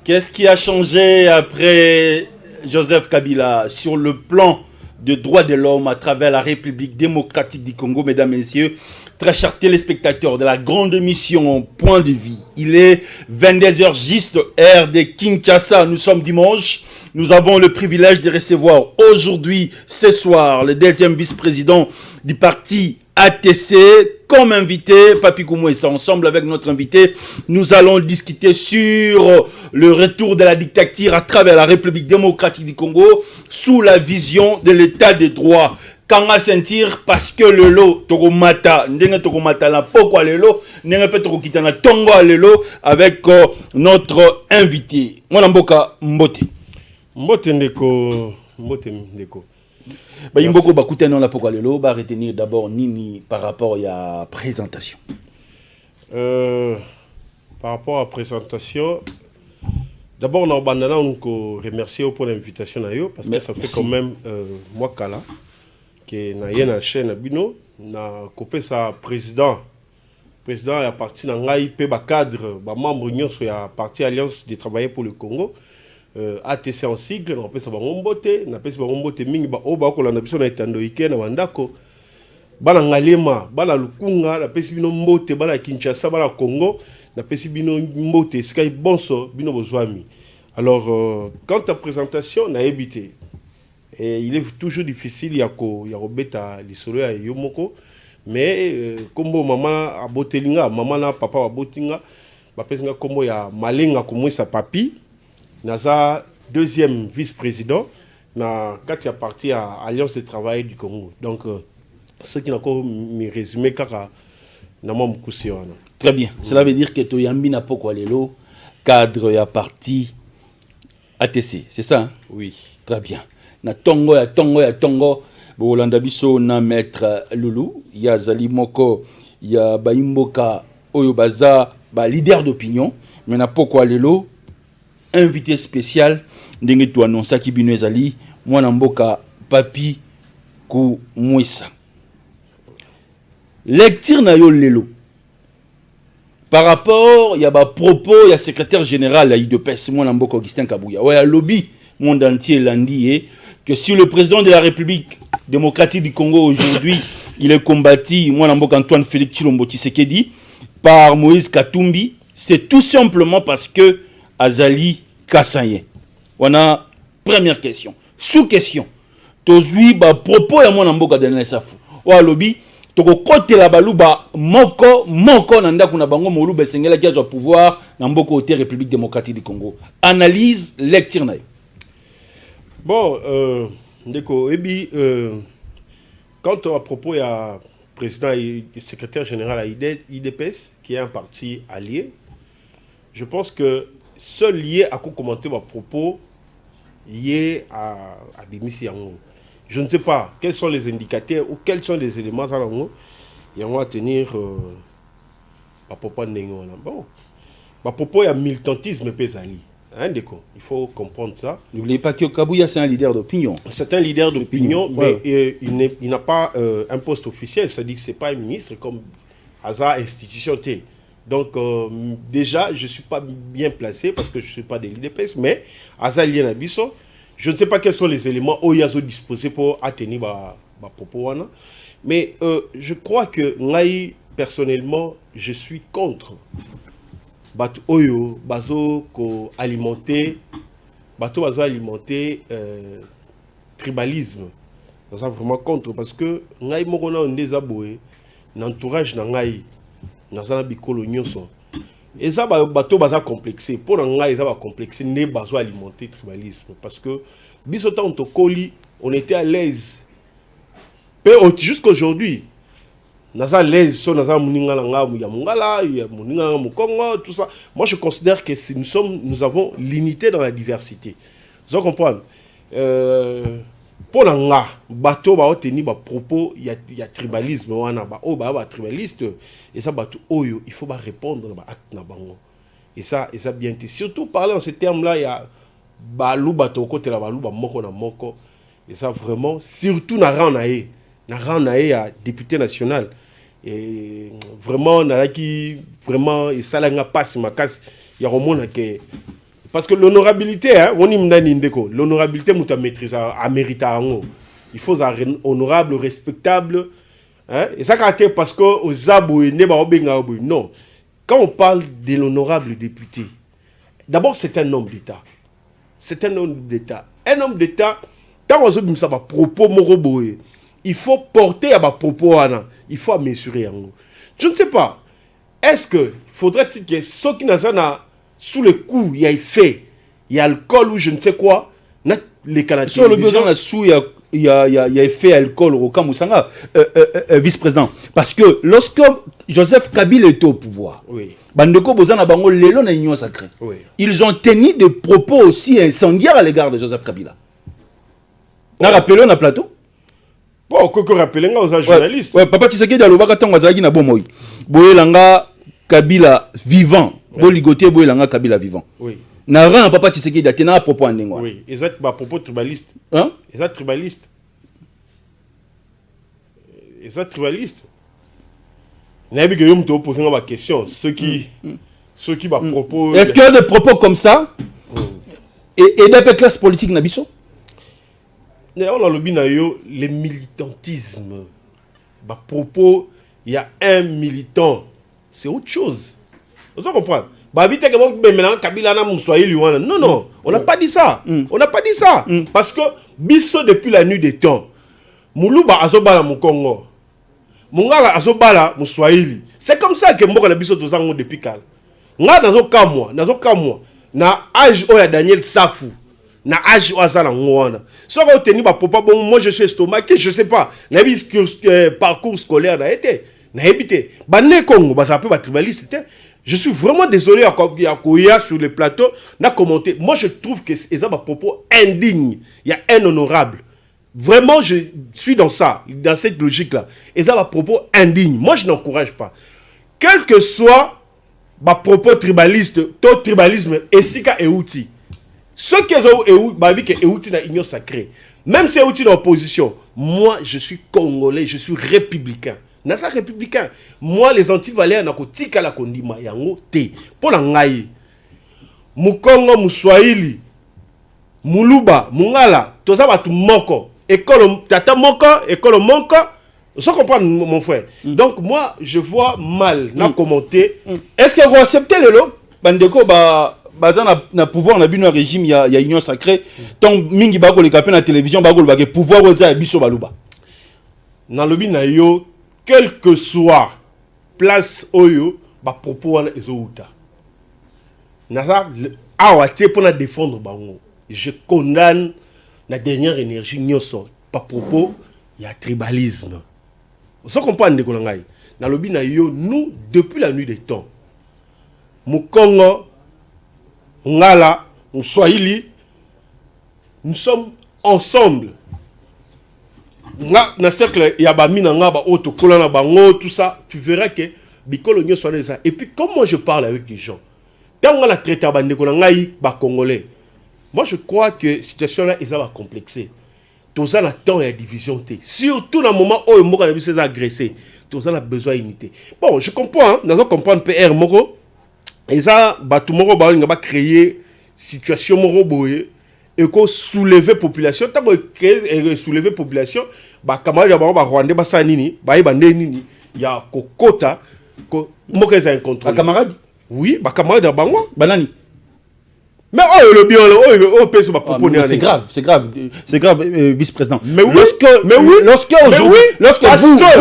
Qu'est-ce qui a changé après Joseph Kabila sur le plan de droits de l'homme à travers la République démocratique du Congo, mesdames, messieurs? Très chers téléspectateurs de la grande émission Point de vie, il est 22h juste, heure de Kinshasa. Nous sommes dimanche. Nous avons le privilège de recevoir aujourd'hui, ce soir, le deuxième vice-président du parti ATC comme invité, Papi Koumouessa. Ensemble avec notre invité, nous allons discuter sur le retour de la dictature à travers la République démocratique du Congo sous la vision de l'état de droit. Kanga sentir parce que le lot Togomata, ndenge Togomata la pourquoi le lot, ndenge pe Togokitana Tongo le lot avec notre invité. Mwana mboka Mbote. Mbote ndeko. Bah Imboko bakute non la pourquoi le lot, bah retenir d'abord Nini par rapport à la présentation. Par rapport à la présentation, d'abord on a remercier pour l'invitation parce que ça fait quand même moi kala que na yena chaîne bino na copé sa président est parti na ngai pe ba cadre ba membre nyonso ya parti Alliance de travailler pour le Congo. ATC en sigle na pesa bango mbote mingi ba oba ko landa biso na etando ike na bandako bana ngalema bana lukunga na pesi bino mbote bana Kinshasa bana Congo na pesi bino mbote sky bonso bino bozwami. Alors quant à présentation na habité et il est toujours difficile ya robeta lisolo ya yomoko mais kombo mama abotelinga mama na papa abotinga ba pesinga kombo ya malenga komwisa papi Naza deuxième vice-président na katia parti à Alliance de travail du Congo. Donc ceux qui n'ont pas mis résumé kaka na mom kusiona. Très bien. Cela veut dire que to yambi na poko lelo cadre ya parti ATC, c'est ça hein? Oui. Très bien. Na tongo bolanda biso na maître Loulou, ya Zali Moko, ya Baimboka oyo baza ba leader d'opinion, mais na poko lelo invité spécial ndenge tu annonça ki bino ezali mwana mboka Papi Koumouessa. Lecture na yo lelo par rapport ya ba propos ya secrétaire général ya IDPS mwana mboka Augustin Kabouya ouais lobby monde entier lundi que si le président de la République démocratique du Congo aujourd'hui il est combattu mwana mboka Antoine Félix Tshilombo Tshisekedi par Moïse Katumbi, c'est tout simplement parce que Azali Kassaye. On a première question. Sous-question. Tozui ba propos ya mwana mboka Daniel Safu. Wa lobby toko kote la baluba moko nanda kuna bango molu besengela ki azwa pouvoir na mboka ote République démocratique du Congo. Analyse lecture na yo. Bon ndeko ebi quant à propos ya président et secrétaire général à IDPS qui est un parti allié, je pense que seul lié à commenter ma propos lié à Bimisi Yango. Je ne sais pas quels sont les indicateurs ou quels sont les éléments à l'ango. Yango à tenir ma propos n'engo. Bon, ma propos il y a militantisme pesali. Hein, il faut comprendre ça. N'oubliez pas que Kabouya c'est un leader d'opinion. C'est un leader d'opinion, mais il n'a pas un poste officiel. C'est-à-dire que c'est pas un ministre comme Hazard institution T. Donc déjà, je ne suis pas bien placé parce que je ne suis pas de l'IDPS, mais Azalien Abisso, je ne sais pas quels sont les éléments où il y a disposés pour atteindre ma propos. Mais je crois que moi, personnellement, je suis contre Bato Oyo, Bazo ko alimenter, Bato Bazo alimenter tribalisme. Je suis vraiment contre parce que moi, Morona on des aboués, l'entourage n'angaï. Nazana bikolo nyonso eza bato baza complexé pour nga eza ba complexé ne bazo alimenter tribalisme parce que biso tant tokoli on était à l'aise mais jusqu'aujourd'hui naza l'aise so naza muninga nga ya mungala ya muninga mu Congo tout ça. Moi je considère que si nous avons l'unité dans la diversité. Vous comprenez pour nga bato ba obtenir ba propos il y a tribalisme wana ba o ba tribaliste et ça bato oyo il faut ba répondre na ba acte na bango et ça bien surtout parler en ces termes là il y a balu bato côté la balu ba moko na moko et ça vraiment surtout na ranae ya député national et vraiment na qui vraiment et ça la nga passe makasi ya romona que Parce que l'honorabilité, hein, on y l'honorabilité, tu maîtrise à mériter. Il faut être honorable, respectable. Hein? Et ça, parce que aux aboués, non. Quand on parle de l'honorable député, d'abord, c'est un homme d'État. C'est un homme d'État. Un homme d'État, quand on a des propos, il faut porter à ma propos, il faut mesurer. Je ne sais pas. Est-ce que faudrait-il que ceux qui n'ont sous le coup, il y a effet, il y a alcool ou je ne sais quoi, les Canadiens. Sur le besoin de sous, il y a effet alcool au Kamoussanga, vice-président. Parce que lorsque Joseph Kabila était au pouvoir, oui. Bandeko Bozana Bango Lelo na Union Sacrée, Oui. Ils ont tenu des propos aussi incendiaires à l'égard de Joseph Kabila. On a rappelé na plateau. Bon, qu'on rappelle aux journalistes. Ouais, papa Tshisekedi alobaka tango azaki na bomoyi. Boyelanga Kabila vivant. Boligoté boyelanga Kabila vivant. Oui. Na ran papa Tshisekedi atena propos andengwa. Oui, exact ba propos tribaliste. Hein? Exact tribaliste. Exact tribaliste. N'abi que yom to poser ma question, ceux qui ba propos. Est-ce qu'il y a des propos comme ça? Et des classes politiques na biso? On a le militantisme. Bah, propos, il y a un militant. C'est autre chose. Vous comprenez? Bah, vite que maintenant, Kabila na Moussoaïli. Non, non, on n'a pas dit ça. On n'a pas dit ça. Parce que, biso depuis la nuit des temps, Moulouba azobala mon Congo. Mungala azobala Moussoaïli. C'est comme ça que moi, biso tozango depuis Kal. Nga nazo kamwa, na âge oya Daniel Safou. Na âge oya na ngwana. Soit on tenu ba papa bon moi je suis estomaqué, je sais pas. Na parcours scolaire na été. Na habité. Ba né Congo ba ça peut ba tribaliste. Je suis vraiment désolé à Koya sur le plateau na commenté. Moi je trouve que c'est un propos indigne. Il y a un honorable. Vraiment je suis dans ça, dans cette logique là. Et ça va propos indigne. Moi je n'encourage pas. Quel que soit ba propos tribaliste, tout tribalisme et sika et outil. Ceux qui ont que outil dans l'union sacrée, même si outil dans l'opposition, moi je suis congolais, je suis républicain. Nasa républicain. Moi les anti-valeurs na ko tika la kondima yango te. Pour la ngai. Mukongo Muswahili, Muluba, Mungala, tout ça va tout moko. École tata moko, école monko. Vous comprenez mon frère. Donc moi je vois mal na commenter. Est-ce que vous acceptez le lot Bandeko na pouvoir na bino régime ya union sacrée tant mingi bako le capé na télévision bako le pouvoir oza biso baluba. Na lobi na yo quel que soit place oyo ba propos wana ezouta. Na ça awa te pour na défendre bango. Je condamne la dernière énergie nyoso par propos il y a tribalisme. Vous comprenez de Konangai. Dans le bin nous depuis la nuit des temps. Mukongo, Ngala, Swahili, nous sommes ensemble. Dans cercle yabami nanga ba auto kolana bango tout ça, tu verras que bikolo nyo soit ça. Et puis comment je parle avec les gens. Quand on a traité bande Konangai ba congolais. Moi je crois que situation là ils va complexer. Tous ça la temps et division T. Surtout dans le moment où il m'a dit agressé. Tous ça a besoin d'unité. Bon, je comprends, nous allons comprendre PR Moro. Et ça, tout le monde va créer situation Moro boye et qu'on soulever population. Tant qu'on crée soulever population, camarade va Rwanda ba sanini, nini, il y a quota, Moko est un contrôle. Camarade? Oui, camarade bango, banani. Mais le bien, c'est grave, vice-président. Mais oui, lorsque vous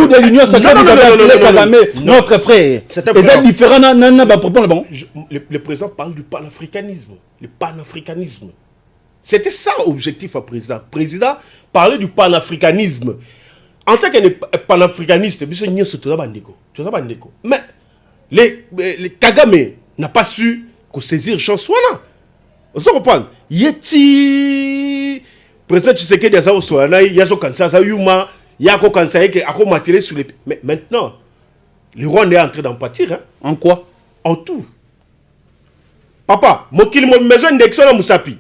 de l'Union sacrée, vous avez appelé Kagame, notre frère, c'est différent, le président parle du panafricanisme. Le panafricanisme. C'était ça l'objectif du président. Le président parlait du panafricanisme. En tant que panafricaniste, mais les Kagame n'a pas su saisir chance là. Vous comprenez? Yeti président Tshisekedi a ça soana, il y a son cancer, ça yuma, il y a un cancer qui a matériel sur les. Mais maintenant, le Rwanda est en train d'en pâtir. Hein? En quoi? En tout. Papa, mokili mo maison d'excellence na musapi.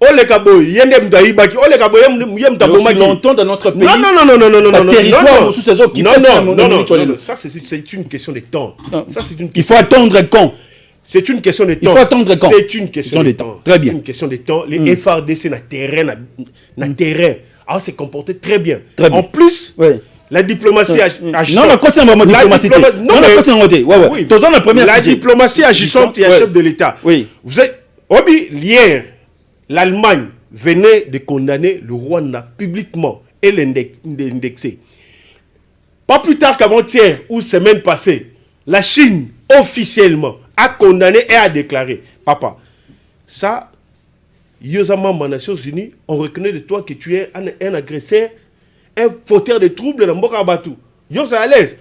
Ole kabo yende mdaibaki, ole kabo yem tabomaki. Longtemps dans notre pays. Non. Territoire sous ces eaux qui non. Ça c'est une question de temps. Il faut attendre quand. C'est une question de temps. Il faut attendre quand? C'est une question de temps. Très bien. C'est une question de temps. Les FRDC na terrain, alors c'est comporté très bien. En plus, la diplomatie agissante. Non, la continue vraiment diplomatie. Non, la continue. Oui. La diplomatie agissante et chef de l'État. Oui. Vous êtes. Hier, l'Allemagne venait de condamner le Rwanda publiquement et l'indexer. Pas plus tard qu'avant-hier ou semaine passée, la Chine officiellement a condamné et a déclaré, papa, ça, Yosama, aux Nations Unies, on reconnaît de toi que tu es un agresseur, un fauteur de troubles dans Mboka Batou. Aux à l'aise,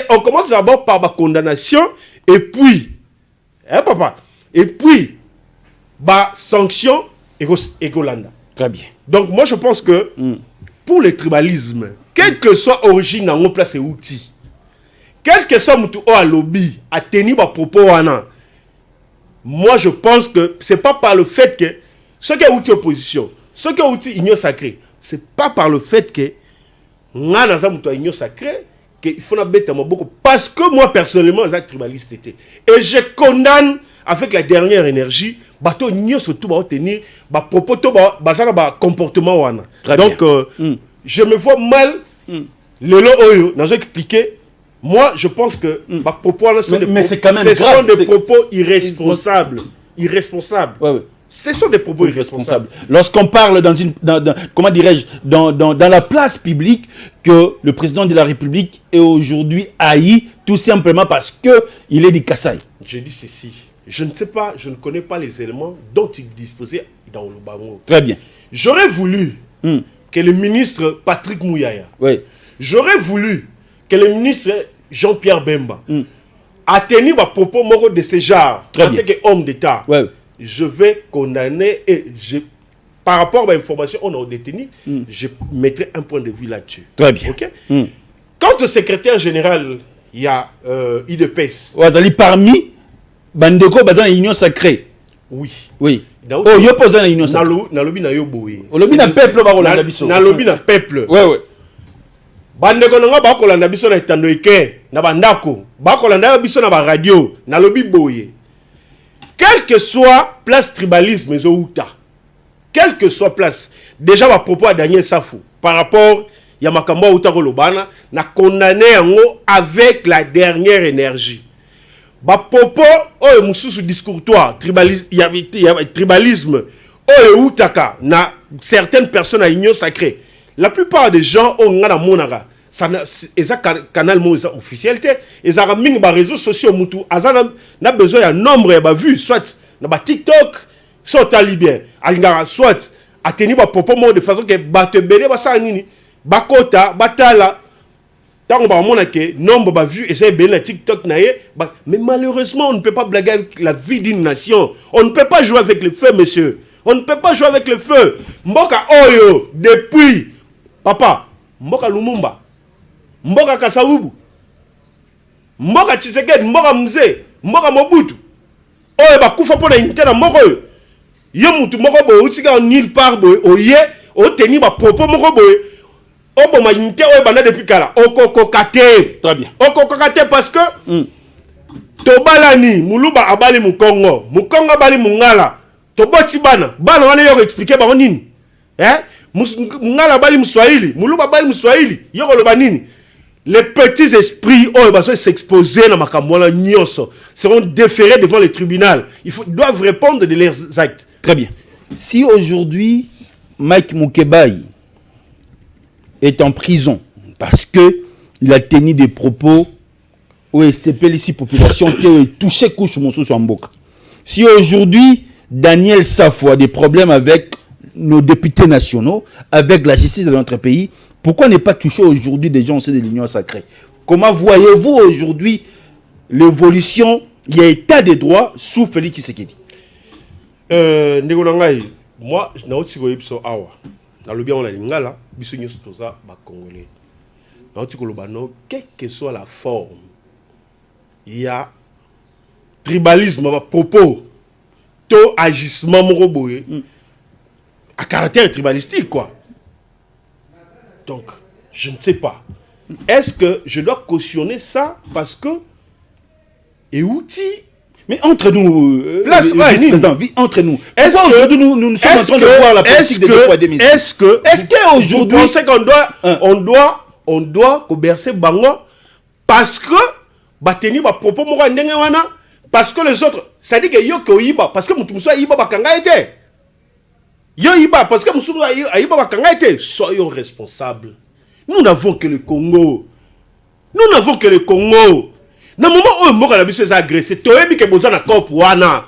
on commence d'abord par la condamnation et puis, papa, et puis, sanction et Golanda. Très bien. Donc moi je pense que pour le tribalisme, quelle que soit l'origine dans nos places et outils, quel que soit mon lobby, à tenir ma propos, moi je pense que ce n'est pas par le fait que ceux qui ont outil opposition, ceux qui ont outil union sacrée, ce n'est pas par le fait que nous avons union sacrée qu'il faut bêter beaucoup. Parce que moi personnellement, j'ai tribaliste été. Et je condamne avec la dernière énergie, bateau union surtout va tenir, propos, comportement. Donc je me vois mal le lot oyo, nous expliqué. Moi, je pense que propos sont des propos irresponsables. Irresponsables. Ouais. Ce sont des propos irresponsables. Lorsqu'on parle comment dirais-je, dans la place publique, que le président de la République est aujourd'hui haï, tout simplement parce qu'il est du Kassai. J'ai dit ceci. Je ne sais pas, je ne connais pas les éléments dont il disposait dans le Bango. Très bien. J'aurais voulu que le ministre Patrick Mouyaya, j'aurais voulu que le ministre Jean-Pierre Bemba a tenu ma propos moro de ce genre en tant qu'homme d'État. Je vais condamner et par rapport à l'information qu'on a détenue, je mettrai un point de vue là-dessus. Très bien. Okay? Quant au secrétaire général, il y a IDPS. Parmi Bandeko, dans l'union sacrée. Oui. Oui. Oh, yo pose dans l'union sacrée. Nalobi na yo boye. Nalobi na peuple ba kolanda biso. Nalobi na peuple. Oui. Bandeko nanga ba kolanda biso na etandoike na bandako. Ba kolanda biso na ba radio. Nalobi boye. Quelle que soit place tribalisme ezouta. Quelle que soit place. Déjà à propos à Daniel Safou par rapport ya makambo outa kolobana na condamné yango avec la dernière énergie. Popo oyo mususu discourtoir tribalisme oyo outaka na certaines personnes à union sacrée. La plupart des gens ont ngana monaka ça canal mo officiel té ezaka mingi ba réseaux sociaux mutu azana na besoin ya nombre ya ba vues soit na ba TikTok soit talibien alingara soit ateni ba popo mo de façon que ba te belé ba sa nini ba kota batala. Tant qu'on a que nombre de vues et c'est bien la TikTok mais malheureusement on ne peut pas blaguer avec la vie d'une nation. On ne peut pas jouer avec le feu, monsieur. On ne peut pas jouer avec le feu. Mboka Oyo depuis papa Mboka Lumumba, Mboka Kasavubu, Mboka Tshisekedi, Mboka Mzee, Mboka Mobutu. Oyo ba kufa pona intena moko yo. Yo mutu moko bo utika nulle part bo oye o teni ba propos moko bo. Obo magnité oyo banda depuis kala okokokate. Très bien. Okokokate parce que tobalani muluba abali mukongo abali mungala toboti bana wana yo expliquer ba nini mungala abali muswahili muluba abali muswahili yo koloba nini. Les petits esprits oyo s'exposer na makambo wana nyonso seront déférés devant le tribunal. Doivent répondre de leurs actes. Très bien. Si aujourd'hui Mike Mukebai est en prison parce que il a tenu des propos où il s'appelle ici population qui a touché couche Moussou Mboka. Si aujourd'hui Daniel Safou a des problèmes avec nos députés nationaux, avec la justice de notre pays, pourquoi ne pas toucher aujourd'hui des gens au sein de l'Union sacrée? Comment voyez-vous aujourd'hui l'évolution, il y a état des droits sous Félix Tshisekedi? Moi, je n'ai pas de problème awa. Dans le bien on a lingala, biso nyos toza ba congolais. Dans le quelle que soit la forme, il y a tribalisme, propos, to agissement moroboé, à caractère tribalistique quoi. Donc, je ne sais pas. Est-ce que je dois cautionner ça parce que et outil Mais entre nous, vice-président, entre nous, pourquoi aujourd'hui nous sommes en train de voir la politique de deux poids deux mesures? Est-ce qu'aujourd'hui, vous pensez qu'on doit bercer Bango parce que bateni ba propos moko ndenge wana, parce que les autres, ça dit que yo ko yiba parce que mutu muso yiba bakanga été. Yo yiba parce que musu yiba bakanga été. Soyons responsables. Nous n'avons que le Congo. Nous n'avons que le Congo. Dans le moment où on a vu ces agressés, tu as vu que besoin de cop wana.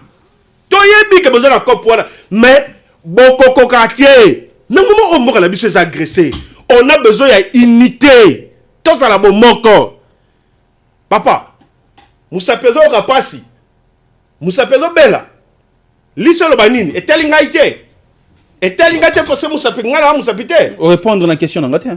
Tu as vu que besoin de cop wana. Mais beaucoup de quartiers. Dans le moment où on a vu ces agressés, on a besoin d'unité. Tout ça là bon moko. Papa, Moussa Pezo Rapasi, Moussa Pezo Bella, Lissé le Banini, et tel ingaïté. Et tel ingaïté parce que Moussa Pingana, Moussa Pité. Répondre à la question d'Angaté.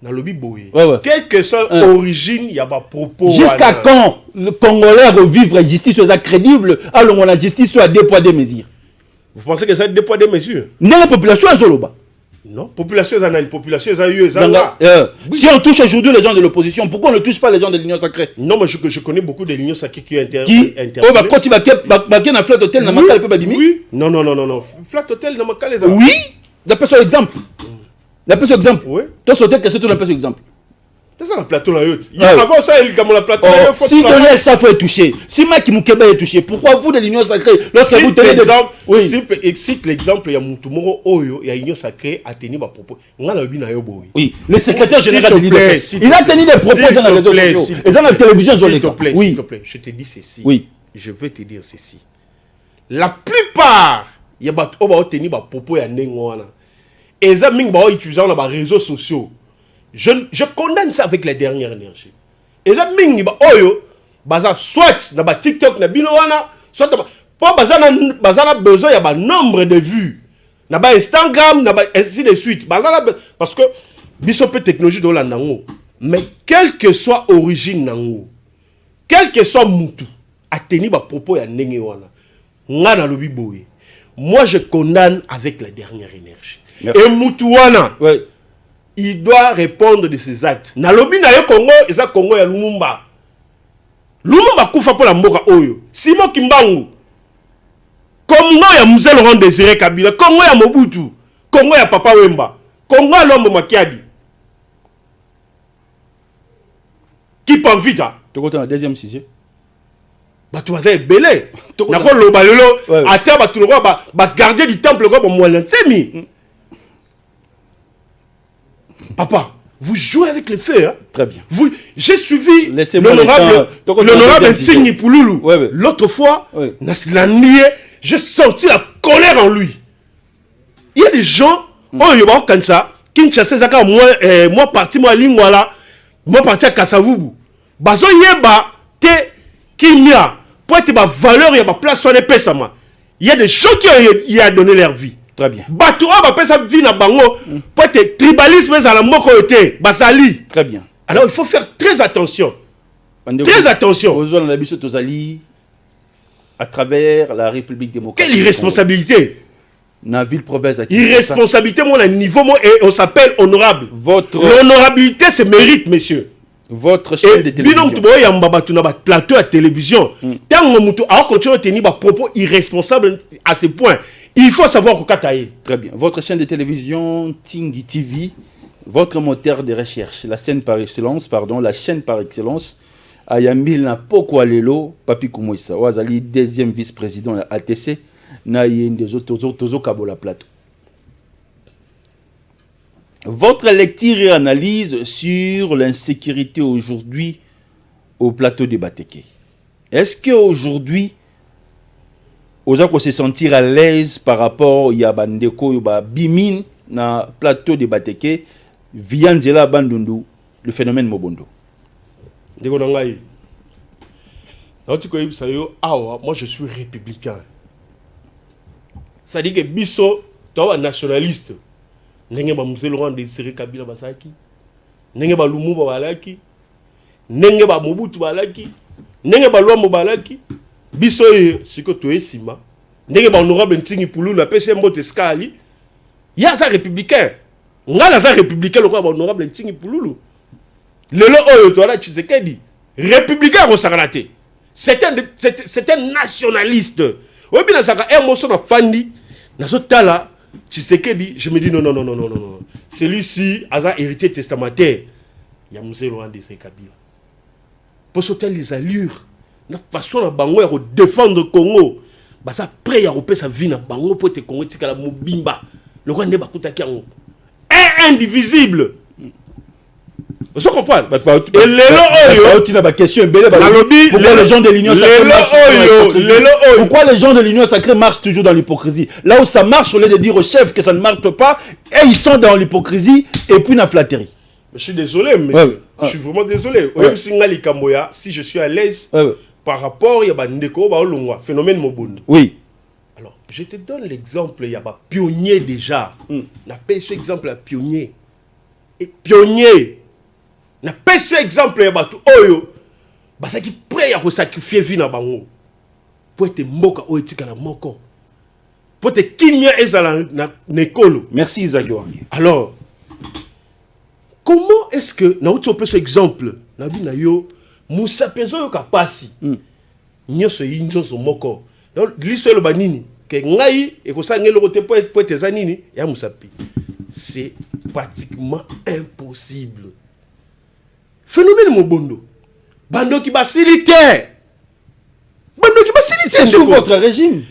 Dans le Biboui. Ouais. Quelle que soit l'origine, il y a pas propos. Jusqu'à quand le Congolais revivre la justice soit crédible, alors la justice soit deux poids deux mesures? Vous pensez que c'est deux poids deux mesures? Non, la population est Zoloba. Non, population est une population si on touche aujourd'hui les gens de l'opposition, pourquoi on ne touche pas les gens de l'Union sacrée? Non, mais je connais beaucoup de l'Union sacrée qui interpellé. Oh, bah quand tu vas na Flat Hotel, na Makale peut babimi? Oui. Non. Flat Hotel na Makale. Oui. D'après son exemple. Oui. Toi, sauter que c'est tout un peu exemple. C'est ça le plateau là. Il y a avant ça, il y a le plateau. Si Daniel Safo est touché, si Maki Moukeba est touché, pourquoi vous de l'Union sacrée, lorsque vous tenez l'exemple, cite l'exemple, il y a Moutoumoro Oyo, il y a l'Union sacrée a tenu ma propos. Oui, le secrétaire général de l'IDPS, il a tenu des propos dans les réseaux sociaux. Et dans la télévision, s'il te plaît, je te dis ceci. Oui. Je veux te dire ceci. La plupart, il y a tenu ma propos à Nengoana. Et ça, ils ont utilisé les réseaux sociaux. Je condamne ça avec la dernière énergie. Et ça, soit dans TikTok, soit pas besoin, il y a un nombre de vues. Dans Instagram, ainsi de suite. Parce que, il y a une technologie dans l'anango. Mais quelle que soit l'origine nango, quel que soit Moutou, a tenu ma propos à Nengewana. Moi, je condamne avec la dernière énergie. Merci. Et Moutouana, il doit répondre de ses actes. Na lobi na yo Congo, eza Congo ya Lumumba. Lumumba kufa pour la mboka oyo. Simon Kimbangu. Congo ya Mzee Laurent Désiré Kabila, Congo ya Mobutu, Congo ya Papa Wemba, Congo ya Lombo Makiadi. Qui prend vite? Tu as un deuxième sujet. Tu vas être belé. Nako loba lelo, ata batu loko ba garder du temple ko bo moyen tsemi. Papa, vous jouez avec le feu. Hein? Très bien. J'ai suivi l'honorable Nsigni Pouloulou. L'autre fois, j'ai senti la colère en lui. Il y a des gens, comme ça, qui ne chassaient pas moi parti moi Lingwala, moi parti à Kasavubu. Bazo yeba te kimia pour être ma valeur et ma place sur les pesama. Il y a des gens qui ont donné leur vie. Très bien. Batoura va passer vie na bango pour être tribalisme à la moko été basali. Très bien. Alors il faut faire très attention. Très attention. Aujourd'hui on a vu Tozali à travers la République démocratique. Quelle irresponsabilité. Dans la ville province. Irresponsabilité moi à niveau moi et on s'appelle honorable. L'honorabilité c'est mérite monsieur. Votre chaîne de télévision. Il y a un plateau à télévision. Tant que continue à tenir des propos irresponsables à ce point. Il faut savoir quoi tailler. Très bien. Votre chaîne de télévision, Tingui TV, votre moteur de recherche, la chaîne par excellence, Ayambil na poko alelo, Papi Koumoïsa, Ouazali, deuxième vice-président de l'ATC, Naïen des autres Kabola Plateau. Votre lecture et analyse sur l'insécurité aujourd'hui au plateau de Bateke. Est-ce qu'aujourd'hui, on peut se sentir à l'aise par rapport à Yabandeko, Bimin, na plateau de Bateke, Vianzela Bandundu, le phénomène Mobondo? Moi je suis républicain. Ça dit que Bisso, tu es nationaliste. Nenge ba Mzee Laurent Désiré Kabila basaki. Nenge ba Lumumba balaki. Nenge ba Mobutu balaki. Nenge ba Luambo balaki. Biso siko to esima. Nenge ba honorable Ntingi Pouloulou la PCMO Teskali. Ya ça républicain. Ngala ça républicain le ba honorable Ntingi Pouloulou. Lelo oyo to ala Tshisekedi. Républicain ko sakalate. C'est un nationaliste. Oui, bien, ça a un mot sur la fandi. Dans ce tas-là, tu sais que je me dis non. Celui-ci a un héritier testamentaire. Il y a Moussé Laurent de Kabila. Pour sauter les allures, la façon de Bango de défendre le Congo, bah ça prêt à repayer sa vie dans Bango pour te Congo, tu as la Mobimba. Le roi n'est pas tout à fait indivisible. Vous comprenez? Et les question pourquoi les gens de l'Union sacrée pourquoi les gens de l'Union sacrée marchent toujours dans l'hypocrisie? Là où ça marche, au lieu de dire au chef que ça ne marche pas, et ils sont dans l'hypocrisie et puis dans la flatterie. Je suis désolé, monsieur. Je suis vraiment désolé. Si je suis à l'aise par rapport à phénomène Mobundo. Oui. Alors, je te donne l'exemple, il y a un pionnier déjà. On appelle ce exemple à pionnier. Et pionnier. On appelle ce exemple à tout. Oyo. Parce qu'il prêt à sacrifier vie dans bango. Pour être moka ou etika na moko. Pour te kimia ezala na nekolo. Merci Isaac. Alors, comment est-ce que na uti opé ce exemple na bi na yo Moussa Penzo yo kapasi. Nyoso yinzo so moko. Donc liso lo banini que ngai et ko sangelo ko te po être zanini ya Moussa Pi. C'est pratiquement impossible. Phénomène Mobondo. Bando qui facilite. C'est sous votre régime.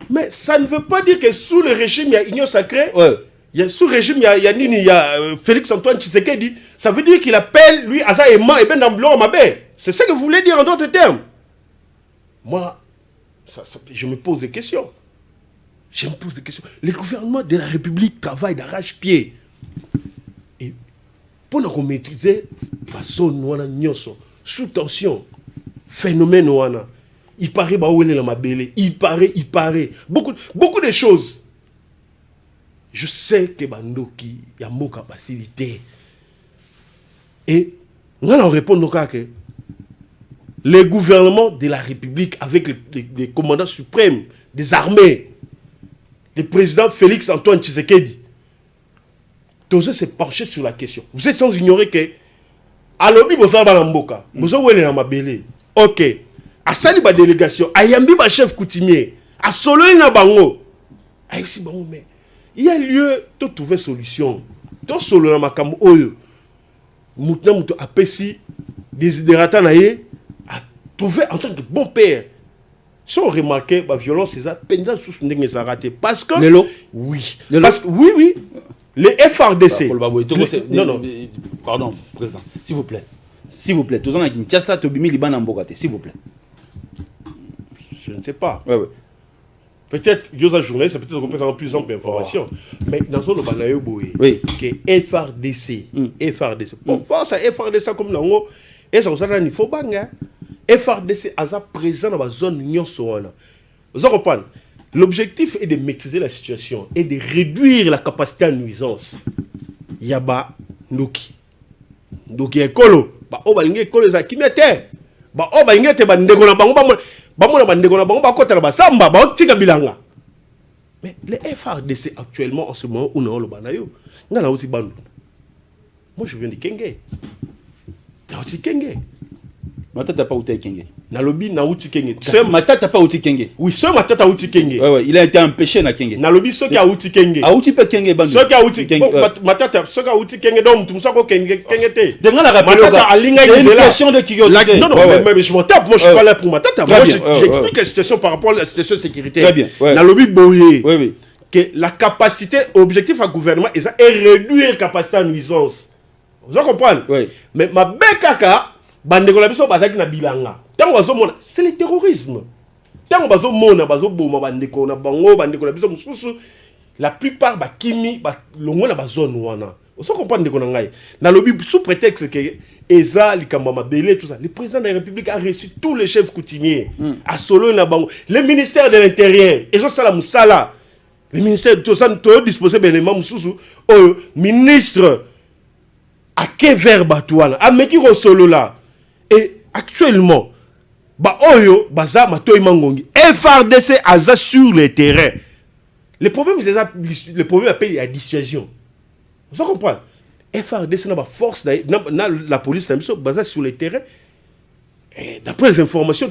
Mais ça ne veut pas dire que sous le régime, il y a Union sacrée. Ouais. Il y a sous le régime, il y a Félix Antoine Tshisekedi. Ça veut dire qu'il appelle, lui, Asa Eman et Ben Damblon Mabé. C'est ça que vous voulez dire en d'autres termes. Moi, je me pose des questions. Le gouvernement de la République travaille d'arrache-pied. Et pour nous maîtriser, sous tension, phénomène ouana. Il paraît il paraît beaucoup de choses. Je sais que Bandoki y a mon capacité. Et nous allons répondre que les gouvernements de la République avec les commandants suprêmes des armées, le président Félix Antoine Tshisekedi, tous se pencher sur la question. Vous êtes sans ignorer que à l'obi boza balamboka, boza wele na mabele. OK. A sali ba délégation, a yambi ba chef coutumier, a solo na bango. Ayi si bango mais il y a lieu de trouver solution. To solo na makambo oyo. Mutna muto apesi desiderata na ye a trouver en tant que bon père. Sans remarquer la violence c'est ça penza sous ndenge ça raté parce que oui. Parce que oui. Les FRDC. Non, pardon, président. S'il vous plaît. Tous en a Kinshasa, Tobimi, Liban, Ambogate. S'il vous plaît. Je ne sais pas. Ouais. Peut-être, Yosa journaliste, c'est peut-être complètement plus ample information. Mais dans le Banayo Boé, que FRDC. Pour faire ça, FRDC comme nous, et ça, il faut banga. FRDC a présent dans la zone Union Soana. Vous comprenez? L'objectif est de maîtriser la situation et de réduire la capacité à nuisance. Yaba Noki. Noki ekolo. Ba oba linge ekolo za kimete. Ba oba linge te ba ndeko na bango ba ndeko na bango ba kota na ba samba ba otika bilanga. Mais les FRDC actuellement en ce moment où on le banayo. Ngana aussi bandu. Moi je viens de Kenge. Na aussi Kenge. Matata pas outé Kenge. Na lobby na outi Kenge. Matata pas outi Kenge. Oui, ce Matata outi Kenge. Ouais, il a été empêché na Kenge. Na lobby ce qui a outi Kenge. A outi pas Kenge bandu. Ce qui a outi Kenge. Matata ce qui a outi Kenge donc tout ça ko Kenge te. De ngala rappeler Matata alinga c'est une question de curiosité. Non, mais je m'en tape. Moi je suis pas là pour Matata. Moi j'explique la situation par rapport à la situation sécuritaire. Très bien. Na lobby boyé. Oui. Que la capacité objectif à gouvernement est réduire la capacité à nuisance. Vous comprenez? Oui. Mais ma bekaka bandeko la biso bazaki na bilanga. Tango bazomona c'est le terrorisme. Tango bazomona bazoboma bandeko na bango bandeko la biso mususu la plupart ba kimi ba longo na bazone wana. Vous comprenez ndeko na ngai. Na lobi sous prétexte que eza likamba mabele tout ça. Le président de la République a reçu tous les chefs coutumiers à solo na bango. Le ministère de l'Intérieur et ça la musala. Le ministère de tout ça tout disposé élément mususu au ministre à quel verbe atuana a meki ro solo là. Et actuellement, baza matoi mangongi. FRDC aza sur le terrain. Le problème appelle la dissuasion. Vous comprenez? FRDC n'a pas force, la police n'a pas baza sur le terrain. d'après les informations,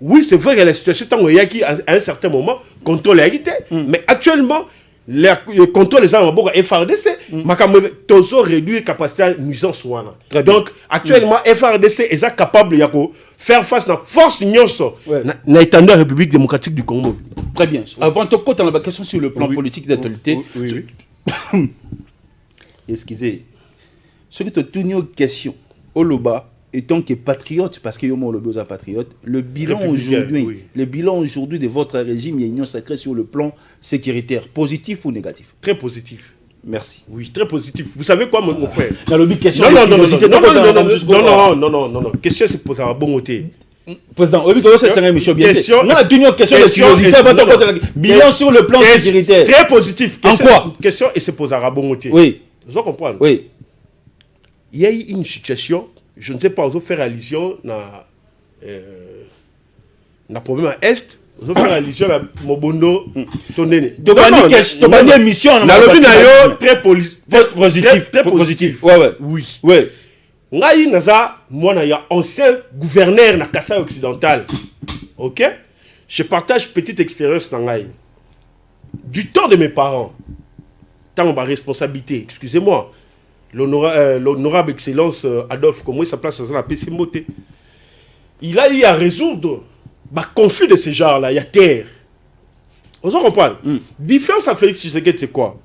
oui, c'est vrai que la situation est à un certain moment, contrôle a été, mais actuellement, le contrôle des gens ont FRDC, toujours réduit la capacité de nuisance. Donc, actuellement, FRDC est capable de faire face à la force de la République démocratique du Congo. Très bien. Avant de côté, on a une question sur le plan politique d'actualité. Excusez. Ce que tu as une question, Oloba, étant que patriote, parce que moi, le patriote, le bilan aujourd'hui de votre régime, il y a une union sacrée sur le plan sécuritaire, positif ou négatif? Très positif. Merci. Oui, très positif. Vous savez quoi, mon frère? Dans le question non. Question, c'est pour avoir bon côté. Président, c'est une émission bien. Question de curiosité. Bilan sur le plan sécuritaire. Très positif. En quoi? Question, et c'est pour avoir bon côté. Oui. Vous comprenez? Oui. Il y a eu une situation, je ne sais pas, vous faire allusion na problème à Est, vous faire allusion à Mobondo, Tondene. Une émission très positif. Oui. Ngai naza, moi na ya ancien gouverneur na Kasaï occidental. OK? Je partage petite expérience dans Ngai. Du temps de mes parents, tant ma responsabilité, excusez-moi, l'honorable excellence Adolphe, comment il s'appelle dans la PC Moté, il a eu à résoudre le conflit de ce genre-là, il y a terre. On s'en comprend. Différence à Félix Tshisekedi, c'est quoi?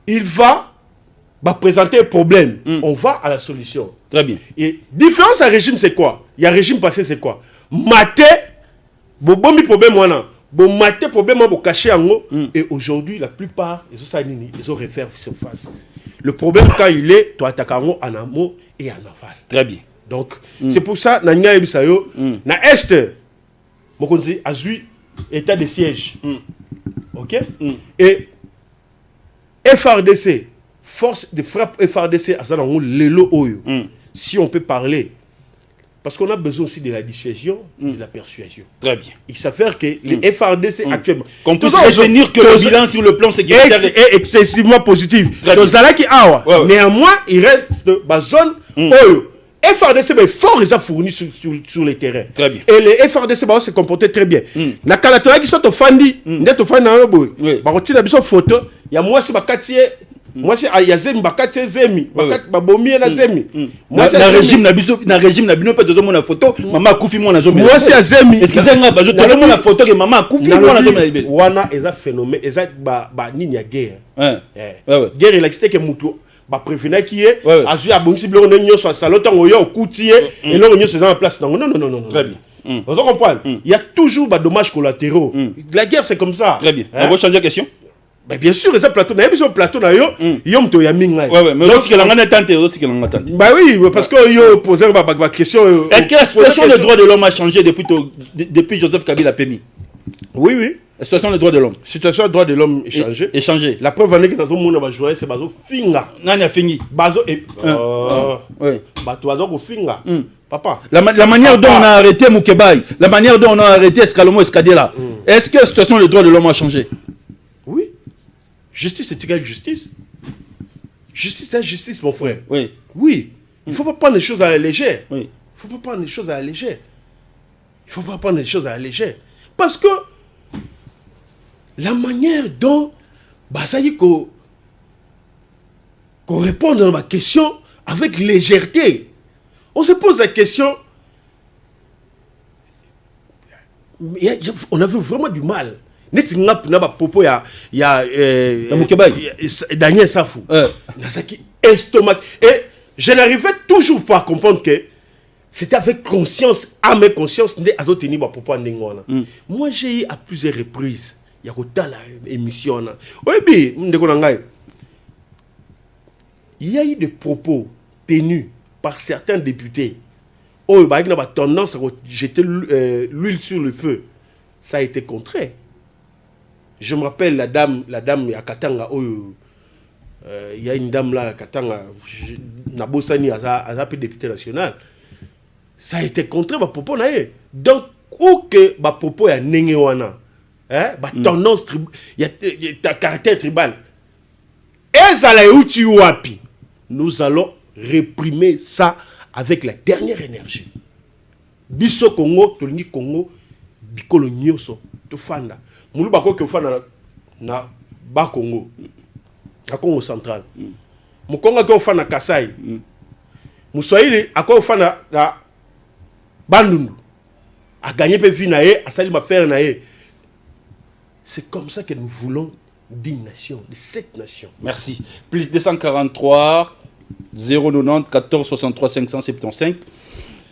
Il va présenter un problème. On va à la solution. Très bien. Et différence à régime, c'est quoi? Il y a régime passé, c'est quoi? Maté, bon problème, maté problème, caché en haut. Et aujourd'hui, la plupart, ils ont refaire surface. Le problème, quand il est, tu attaques en amont et en aval. Très bien. Donc, c'est pour ça, na Est, Mokonzi a eu état de siège. OK? Et FRDC, force de frappe FRDC, si on peut parler, parce qu'on a besoin aussi de la dissuasion et de la persuasion. Très bien. Il s'avère que les FRDC actuellement... Qu'on puisse retenir que le bilan sur le plan sécuritaire est excessivement positif. Néanmoins, il reste la zone FRDC est fort, ils ont fourni sur les terrains. Très bien. Et les FRDC se comportaient très bien. Na kalatoya qui sont au Fandi, net au Fandi na boy. Ba rotina biso photo, ya moi c'est bakati moi c'est ya zemi bakati zemi, bakati babomi na zemi. Moi c'est na régime na bino pe tozo mona photo, maman akufi moi na zo. Moi c'est zemi. Excusez moi, bazo tolo mona photo que maman akufi moi na zo na libé. Wana eza phénomène, eza ba nini ya guerre. Guerre il existe que mutu ba prévenir qui est azu ya bongisi blo na nyoso salon tango yo okutie et là nyoso eza en place non. Très bien. Vous comprenez? Il y a toujours des dommages collatéraux. La guerre c'est comme ça. Très bien. On va changer de question. Ben bien sûr, c'est plateau. Il y a un plateau là, mais l'autre qui l'a tenté, bah oui, parce que yo posé ma question. Est-ce que la situation des droits de l'homme a changé depuis Joseph Kabila Pemi? Oui. La situation des droits de l'homme. La situation des droits de l'homme est changée. La preuve est que dans le monde va jouer, c'est Bazo Finga. Nani a fini. Bazo et Bazo Finga. Papa. La manière dont on a arrêté Moukebaï, la manière dont on a arrêté Escalomo Escadela, est-ce que la situation des droits de l'homme a changé? Oui. Justice est égale justice. Justice c'est justice, mon frère. Oui. Il ne faut pas prendre les choses à la légère. Oui. Il ne faut pas prendre les choses à la légère. Parce que la manière dont qu'on répond à ma question avec légèreté. On se pose la question. On avait vraiment du mal. Daniel Safou. Estomac. Et je n'arrivais toujours pas à comprendre que c'était avec conscience, âme et conscience, moi j'ai eu à plusieurs reprises, il y a émission. Il y a eu des propos tenus par certains députés. Oh, il y a tendance à jeter l'huile sur le feu. Ça a été contraire. Je me rappelle la dame à Katanga. Il y a une dame là à Katanga, Nabosani, à député national. Ça a été contraire à propos. Donc, où que ma propos est nengewana, tendance tribale, il y a caractère tribal. Et ça l'a eu wapi. Nous allons réprimer ça avec la dernière énergie. Biso Congo, Tolini Congo, Bikolo Nyoso, Tofanda. Moulou Bako Kofanda na Ba Congo, à Congo central. Mukonga Kofanda Kasai. Moussoïli à Kofanda na Bandundu. A gagné Pévi Naé, à Salim Affaire Naé. C'est comme ça que nous voulons d'une nation, de cette nation. Merci. Plus 243 090 14 63 575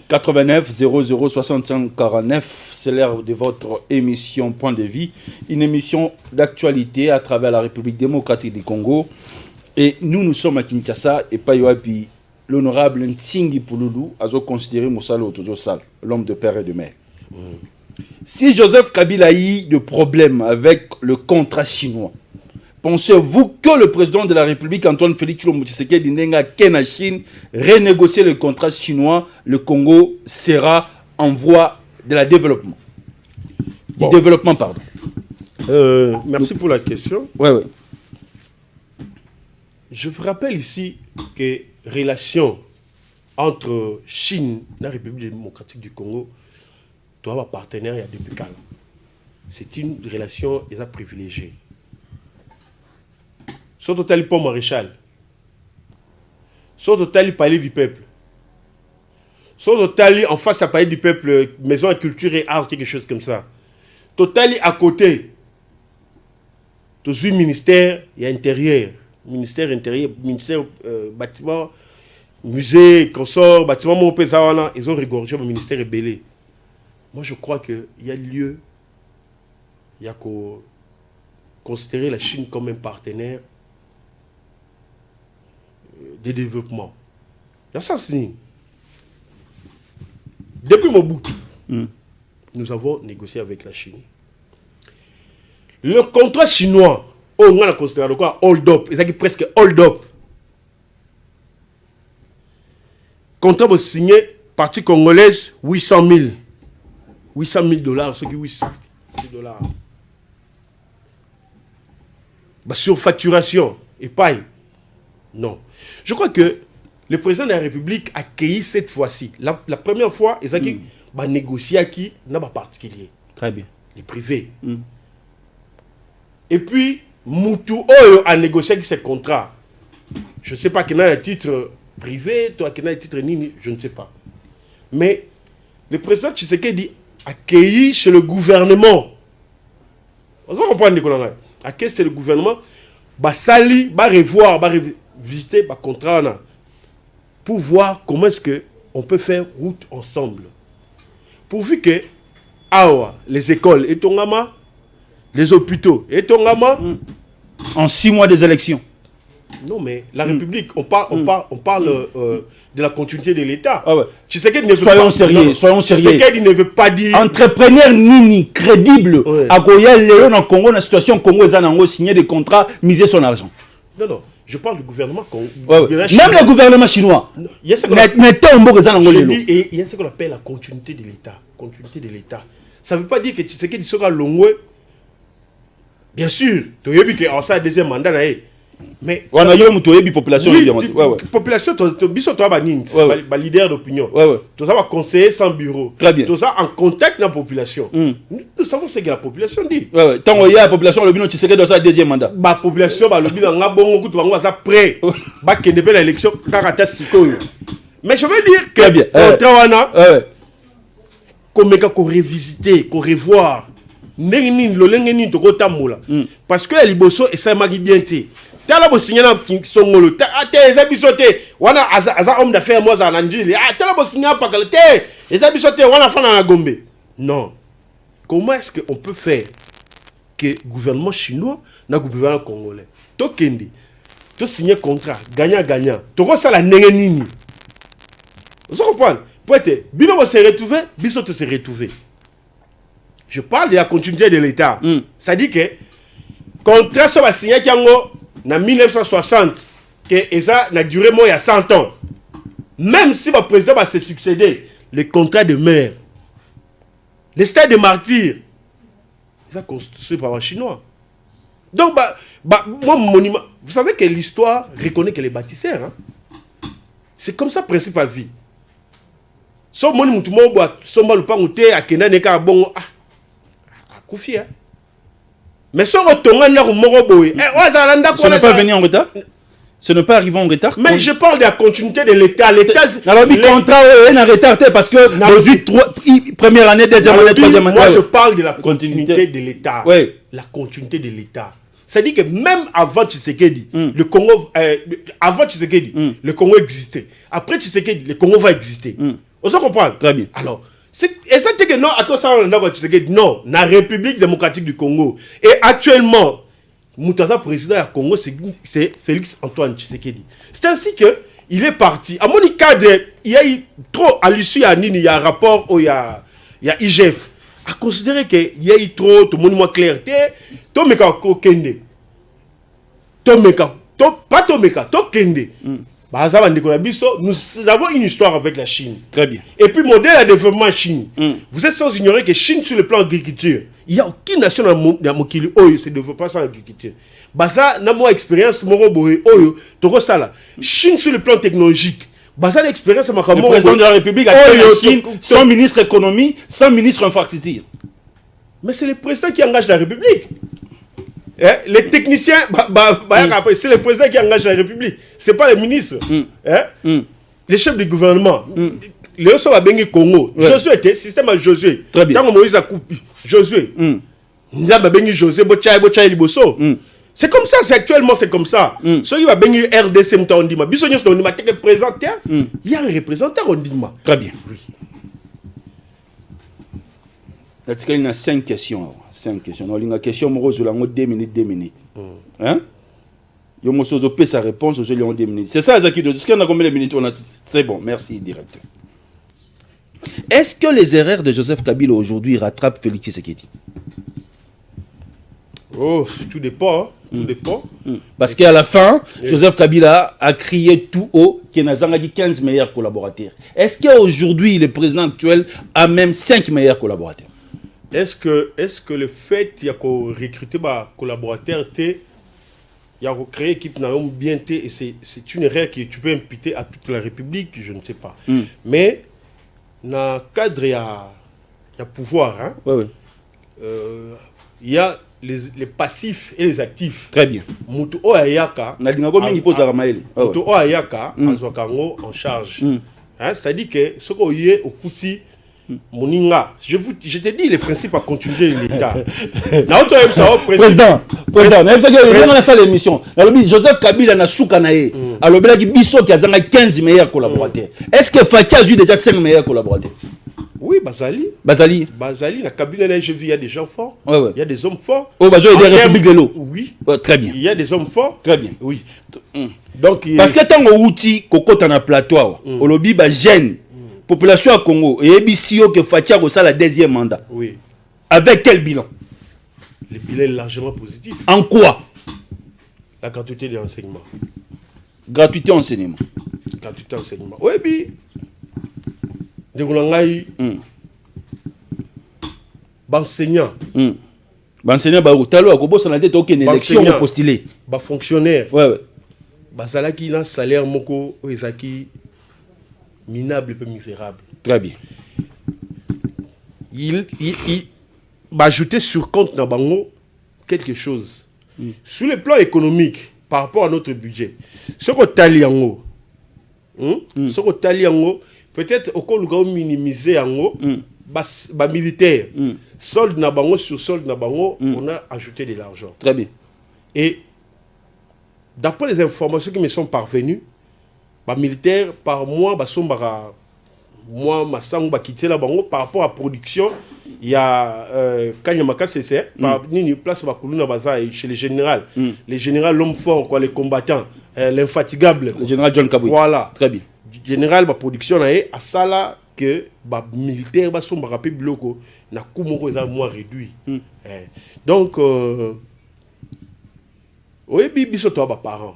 89 00 65 49. C'est l'heure de votre émission Point de Vie, une émission d'actualité à travers la République démocratique du Congo. Et nous sommes à Kinshasa et Payoapi. L'honorable Ntingi Pouloulou a considéré Moussalo Otozosal, l'homme de père et de mère. Si Joseph Kabila a eu de problèmes avec le contrat chinois, pensez-vous que le président de la République, Antoine Félix Tshisekedi Nenga Kena Chine, renégocier le contrat chinois, le Congo sera en voie de la développement? Bon. Du développement, pardon. Merci pour la question. Ouais. Je vous rappelle ici que relation entre Chine et la République démocratique du Congo doit avoir partenaire depuis quand. C'est une relation privilégiée. Soit total pour maréchal, soit total palais du peuple, soit total en face à palais du peuple, maison à culture et art, quelque chose comme ça. Total à côté, tous les ministères et intérieur, ministère intérieur, ministère bâtiment, musée, consort, bâtiment mon pézawana, ils ont regorgé le ministère est belé. Moi je crois qu'il y a lieu, il y a qu'à considérer la Chine comme un partenaire de développement. Il y a ça, c'est depuis Mobutu, nous avons négocié avec la Chine. Le contrat chinois, on a considéré quoi? Hold up. C'est presque hold up. Contrat signé, partie congolaise, 800 000. 800 000 dollars, ce qui est 800 dollars. Surfacturation et paille. Non. Je crois que le président de la République a accueilli cette fois-ci. La première fois, il a négocié avec qui n'a pas particulier. Très bien. Les privés. Et puis, Moutou a négocié avec ces contrats. Je ne sais pas qu'il y a un titre privé, toi qu'il y a un titre nini, je ne sais pas. Mais le président Tshisekedi a accueilli chez le gouvernement. On va comprendre Nicolas. Accueilli chez le gouvernement, sali, revoir, visiter le contrat pour voir comment est-ce qu'on peut faire route ensemble. Pourvu que les écoles et Tongama, les hôpitaux et Tongama. En 6 mois des élections. Non, mais la République, on parle de la continuité de l'État. Ah ouais. Soyons sérieux. Tshisekedi ne veut pas dire. Entrepreneur nini crédible à Goya Léon dans Congo, dans la situation Congo, ils ont signé des contrats, miser son argent. Non, je parle du gouvernement Congo. Même le gouvernement chinois. Il y a ce qu'on appelle la continuité de l'État. Continuité de l'État. Ça ne veut pas dire que Tshisekedi sera longwe. Bien sûr, tu as vu que ça a deuxième mandat. Mais on a eu une population. Population, tu as leader d'opinion. Tu as conseiller sans bureau. Très bien. Tu as en contact avec la population. Nous savons ce que la population dit. Tant qu'il y a la population, le tu sais que dans sa deuxième mandat. La population, le bilan, on a prêt. Il y a l'élection. Mais je veux dire que. Très bien. Qu'on revisiter, qu'on revoir. Parce que les bosso et ça m'a bien dit. Tala bo signé na songolo. Eza bisote. Wana aza homme d'affaires moi za nanjili. Tala bo signé pa kalete. Eza bisote wana fana na Gombe. Non. Comment est-ce qu'on peut faire que le gouvernement chinois na gouvernement congolais to kendi to signer contrat gagnant. To ko sala ndenge nini. Vous comprenez? Peut-être bino bo se retrouver, bisote se retrouver. Je parle de la continuité de l'État. Ça dit que le contrat soit signé en 1960, que ça a duré il y a 100 ans. Même si le président va se succéder, le contrat de maire, le stade de martyr, ça construit par les Chinois. Donc, moi, mon monument, vous savez que l'histoire reconnaît que les bâtisseurs. C'est comme ça le principe à vie. so moni mutu mo boa somba lupango te akenda neka bongo akufi hein. Mais so otonga ndako moko boye wazala ndako ce n'est pas venu en retard. Ce n'est pas arrivé en retard. Mais je parle de la continuité de l'État. L'État le contrat est en retard parce que première année, deuxième année, troisième année. Moi je parle de la continuité de l'État. Oui. La continuité de l'État. C'est-à-dire que même avant Tshisekedi, le Congo avant Tshisekedi, le Congo existait. Après Tshisekedi, le Congo va exister. On doit comprendre. Très bien. Alors, et ça c'est que non, à toi ça on a Tshisekedi, non, la République démocratique du Congo. Et actuellement, Moutaza président du Congo, c'est Félix Antoine Tshisekedi. C'est ainsi que il est parti. À mon cadre, il y a eu trop à l'issue il y a un rapport il y a IGF à considérer qu'il y a eu trop de monde moins clarté. Tomeka kokende. Tomeka, pas Tomeka, Tokende. Nous avons une histoire avec la Chine. Très bien. Et puis, modèle de développement Chine. Vous êtes sans ignorer que Chine, sur le plan d'agriculture, il n'y a aucune nation dans le monde qui se développe pas sans l'agriculture. Baza, n'a moi expérience, Chine, sur le plan technologique, baza l'expérience, le président de la République a créé la Chine sans ministre économie, sans ministre infrastructure. Mais c'est le président qui engage la République. Les techniciens, c'est le président qui engage la République. Ce n'est pas les ministres. Les chefs du gouvernement. Les autres sont à Congo. Ouais. Josué était système à Josué. Très bien. Quand Moïse a coupé Josué, Josué, c'est comme ça, actuellement c'est comme ça. Ceux qui ont RDC, il y a un représentant, on dit. Très bien. Oui. Il y a 5 questions. 5 questions. Il y a une question, 2 minutes. Hein? Il y a sa réponse, aux 2 minutes. C'est ça, Zaki. Est-ce qu'on a combien de minutes? C'est bon, merci, directeur. Est-ce que les erreurs de Joseph Kabila aujourd'hui rattrapent Félix Tshisekedi? Oh, tout dépend. Hein. Tout dépend. Parce qu'à la fin, Joseph Kabila a crié tout haut qu'il n'a dit 15 meilleurs collaborateurs. Est-ce qu'aujourd'hui, le président actuel a même 5 meilleurs collaborateurs? Est-ce que le fait qu'il y a recruté des collaborateurs, il y a créé équipe bien et c'est une erreur que tu peux imputer à toute la République, je ne sais pas. Mais dans le cadre, il y a pouvoir. Hein? Oui. Il y a les passifs et les actifs. Très bien. Mutu Oyaka. Mutu Oyaka en charge. C'est-à-dire que ce qu'on y est au Kouti, Moninga, je te dis les principes à continuer l'État. Président, l'émission. Joseph Kabila n'a soukanaé. Alors, il y a 15 meilleurs collaborateurs. Est-ce que Fatia a eu déjà 5 meilleurs collaborateurs? Oui, Bazali, la Kabila, j'ai vu, il y a des gens forts. Il y a des hommes forts. Oh, Bazali, il y a des républiques de l'eau. Oui. Très bien. Il y a des hommes forts. Très bien. Oui. Donc, parce que tant que outil, Koko t'en a plateau, au lobby, jeune. Population à Congo et Ebisio que Fatia a la 2e mandat. Oui. Avec quel bilan? Le bilan est largement positif. En quoi? La gratuité de l'enseignement. Gratuité enseignement. Gratuité enseignement. Oui, puis. Enseignant. Enseignant, on a été aucune élection postulée. Fonctionnaire. Ouais. Basala qui a un salaire moko ezaki minable et misérable. Très bien. Il va ajouter sur compte dans Bango quelque chose. Sur le plan économique, par rapport à notre budget, ce qu'on taliango, peut-être au cas minimiser en bas militaire, solde na Bango sur solde na Bango, on a ajouté de l'argent. Très bien. Et d'après les informations qui me sont parvenues, militaires par mois, par rapport à la production, il y a Kanyamaka CC, par place chez les généraux. Les généraux, l'homme fort, quoi, les combattants, l'infatigable. Le général John Kabou. Voilà. Très bien. Général, la production, à ça là, que les militaires sont rappelés bloco, na kumoko est moins réduit. Donc, oui, bisoto ba parents.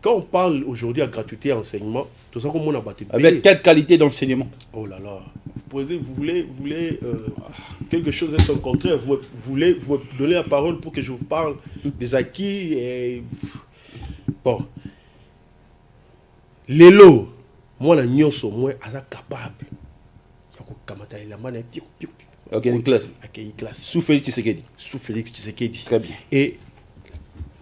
Quand on parle aujourd'hui à gratuité et enseignement, tout ça comme on a battu. Avec quelle qualité d'enseignement? Oh là là. Vous voulez quelque chose est son contraire. Vous voulez vous donner la parole pour que je vous parle des acquis. Bon. Les lots, moi na nyonso moi aza capable ya ko kamata elamba na tiko. OK, une classe. OK, une classe. Sous Félix Tshisekedi. Sous Félix Tshisekedi. Très bien. Et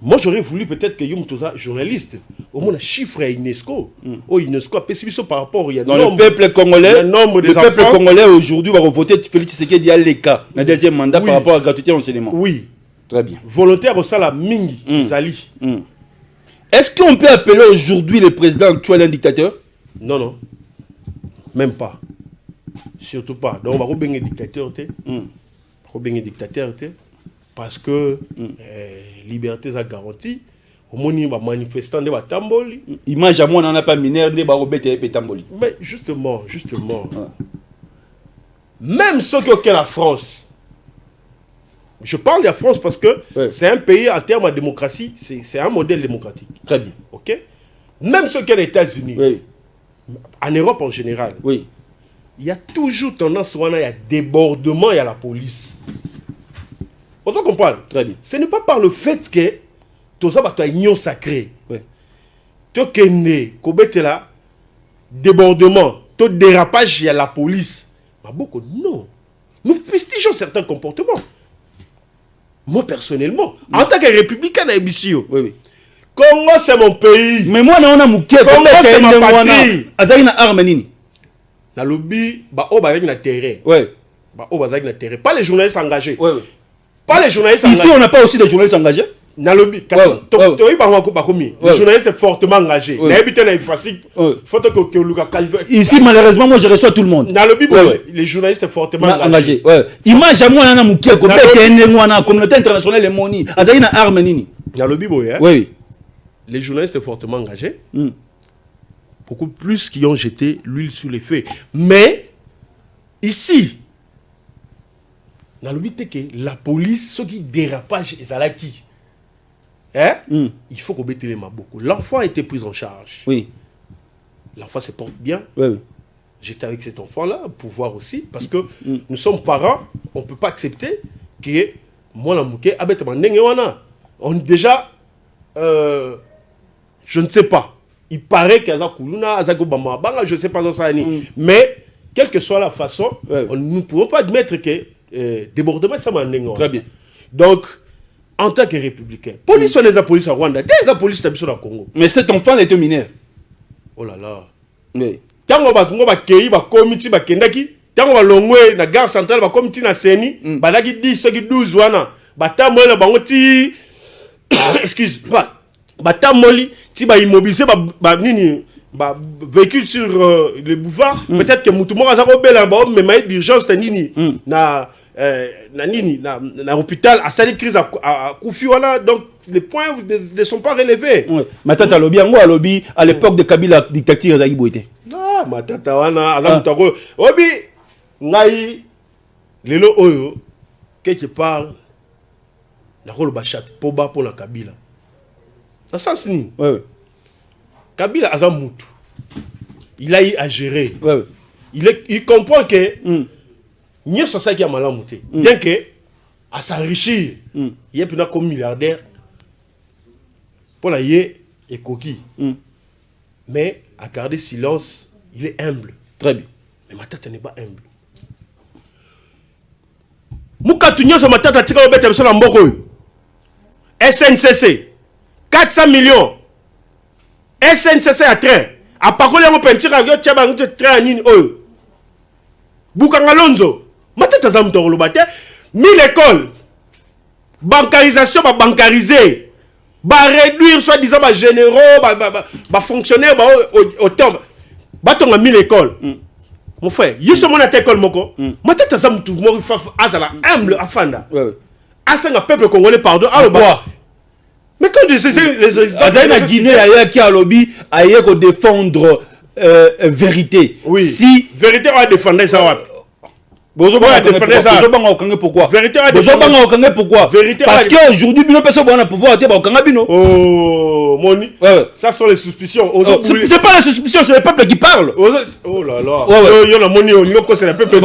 moi j'aurais voulu peut-être que Yom Toza journaliste au moins un chiffre à UNESCO. Oh UNESCO a pessimiste par rapport il y a le peuple congolais. Le peuple congolais aujourd'hui va voter Félix Tshisekedi à l'ECA, le deuxième mandat par rapport à la gratuité enseignement. Oui. Très bien. Volontaire au sala mingi Zali. Est-ce qu'on peut appeler aujourd'hui le président actuel un dictateur? Non, non. Même pas. Surtout pas. Donc, on va bien dictateur. On va dictateur. Parce que liberté est garantie. Au moins, il va manifestant de Tamboli. Image à moi, on n'a pas mineur de Tamboli. Mais justement. Même ceux qui ont la France. Je parle de la France parce que c'est un pays en termes de démocratie, c'est un modèle démocratique. Très bien. Ok? Même ceux qui sont les États-Unis, en Europe en général, il y a toujours tendance à y a débordement, il y a la police. On doit comprendre. Très bien. Ce n'est pas par le fait que tout ça va être union sacrée. Tu es né, là, débordement, tout dérapage, il y a la police. Mais beaucoup, non. Nous fustigeons certains comportements. Moi, personnellement, en tant que républicain, Congo, c'est mon pays. Mais moi, on a mouké. Congo, c'est ma patrie. Azali na armenini. Na lobby, avec na terrain. Avec na terrain. Pas les journalistes engagés. Pas les journalistes engagés. Ici, on n'a pas aussi des journalistes engagés. Na lobby, les journalistes sont fortement engagés. Ici, malheureusement, moi, je reçois tout le monde. Na lobby, les journalistes sont fortement engagés. Image à moi, on a mouké. La communauté internationale est moni. Azali na armenini. Na lobby, oui. Les journalistes sont fortement engagés. Beaucoup plus qui ont jeté l'huile sur les feux. Mais, ici, dans le but que la police, ceux qui dérapage, ils allaient qui? Il faut qu'on mette les mains beaucoup. L'enfant a été pris en charge. Oui. L'enfant se porte bien. Oui. J'étais avec cet enfant-là pour voir aussi. Parce que nous sommes parents, on ne peut pas accepter que moi, la mouké, on déjà, je ne sais pas. Il paraît qu'il y a Koulouna, je ne sais pas ça. Mais, quelle que soit la façon, nous ne pouvons pas admettre que débordement, ça m'a. Très bien. Donc, en tant que républicain, police, on est la police à Rwanda, des police au Congo. Mais cet enfant était mineur. Oh là là. Oui. Tant qu'on va kei, va comité, va kendaki, tant qu'on va longwe, na gare centrale, va comité na seni, va lagi 10, ceux qui 12 wana, va tamole, va ngoti, excuse, va tamoli, si va immobiliser, va nini, va véhicule sur le boulevard, peut-être que Moutoumora a robé mais ma d'urgence, nini, na nini, na hôpital, à sa crise à Koufi, voilà, donc les points ne sont pas relevés. Ma tata lobby, à lobby, à l'époque de Kabila, dictature Zaki Boité. Ah, ma tata wana, ala mutako, obi, ngai, lelo oyo, quelque part, na rôle bachat, poba pour la Kabila. Dans ce sens, Kabila a un moutou. Il a eu à gérer. Il comprend que n'y a ça qui a mal monté. Bien que, à s'enrichir, il est plus comme milliardaire pour la yé et coquille. Mais à garder silence, il est humble. Très bien. Mais ma tête n'est pas humble. Moukatounion sur ma tête a tiré au bête sur la mboko. SNCC 400 millions. SNCC à train. À parole on peinture à yo tchaba ngute train nini oyo. Bukangalonzo. Ma tête a zamto le bate. 1000 écoles. Bancarisation ba bancariser. Ba réduire soi-disant ba généraux, ba fonctionnaires ba au temps. Ba tonga 1000 écoles. Mon frère, yiso mon école moko. Ma tête a zamto mo fa azala humble afanda. Asanga peuple congolais pardon. Mais quand les Azaïna Guinée qui a lobby a défendre vérité. Oui. Si vérité va défendre ça. Pourquoi? Vérité pourquoi? Parce qu'aujourd'hui, nous personne n'a pouvoir à oh, Moni. Ça sont les suspicions. C'est pas les suspicions, c'est le peuple qui parle. Oh là là. Il y a la Moni, c'est le peuple.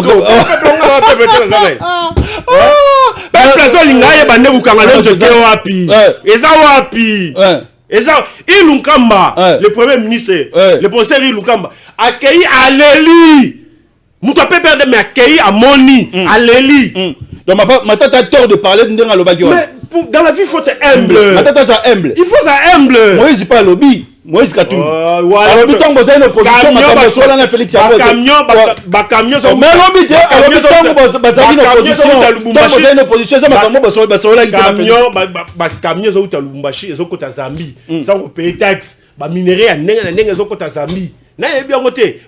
Et ça, Ilunkamba, le premier ministre, le professeur Ilunkamba, accueilli à Léli. Mouta peut perdre, mais accueilli à Moni, à Léli. Donc, ma tante a tort de parler de Ndanga Lobagio. Mais dans la vie, il faut être humble. Ma tante est humble. Il faut être humble. Moïse, pas lobby. Moïse Katoum. Alors, nous avons besoin d'une opposition. Camion,